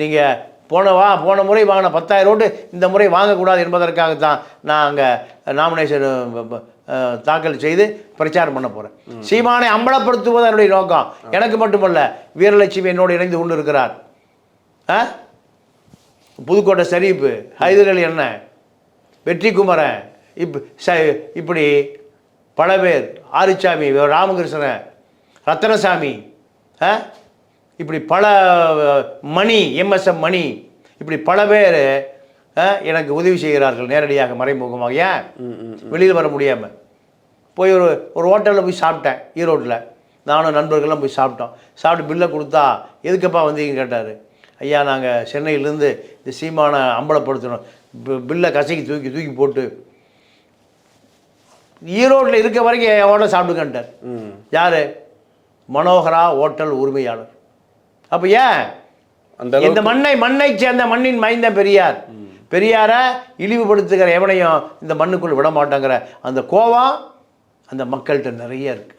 நீங்கள் போன முறை வாங்கின 10,000 ஓட்டு இந்த முறை வாங்கக்கூடாது என்பதற்காகத்தான் நான் அங்கே நாமினேஷன் தாக்கல் செய்து பிரச்சாரம் பண்ண போகிறேன். சீமானை அம்பலப்படுத்துவது என்னுடைய நோக்கம். எனக்கு மட்டுமல்ல, வீரலட்சுமி என்னோடு இணைந்து கொண்டு இருக்கிறார். புதுக்கோட்டை ஷரீப்பு, ஹைதர் அலி அண்ணன், வெற்றி குமரன், இப்படி பல பேர், ஆரிச்சாமி, ராமகிருஷ்ணன், ரத்தனசாமி, இப்படி பல மணி, எம்எஸ்எம் மணி, இப்படி பல பேர் எனக்கு உதவி செய்கிறார்கள் நேரடியாக மறைமுகமாக. ஏன் வெளியில் வர முடியாமல் போய் ஒரு ஹோட்டலில் போய் சாப்பிட்டேன் ஈரோட்டில். நானும் நண்பர்கள்லாம் போய் சாப்பிட்டு பில்லை கொடுத்தா எதுக்கப்பா வந்தீங்கன்னு கேட்டார். ஐயா நாங்கள் சென்னையிலேருந்து இந்த சீமானை அம்பலப்படுத்தணும், பில்லை கசைக்கு தூக்கி போட்டு ஈரோட்டில் இருக்க வரைக்கும் என் ஹோட்டல் சாப்பிட்டுக்கன்ட்டார். யார்? மனோகரா ஹோட்டல் உரிமையாளர். அப்போ ஏன் இந்த மண்ணை சேர்ந்த மண்ணின் மைந்தன் பெரியாரை இழிவுபடுத்துகிற எவனையும் இந்த மண்ணுக்குள் விட மாட்டாங்கிற அந்த கோவம் அந்த மக்கள்கிட்ட நிறைய இருக்குது.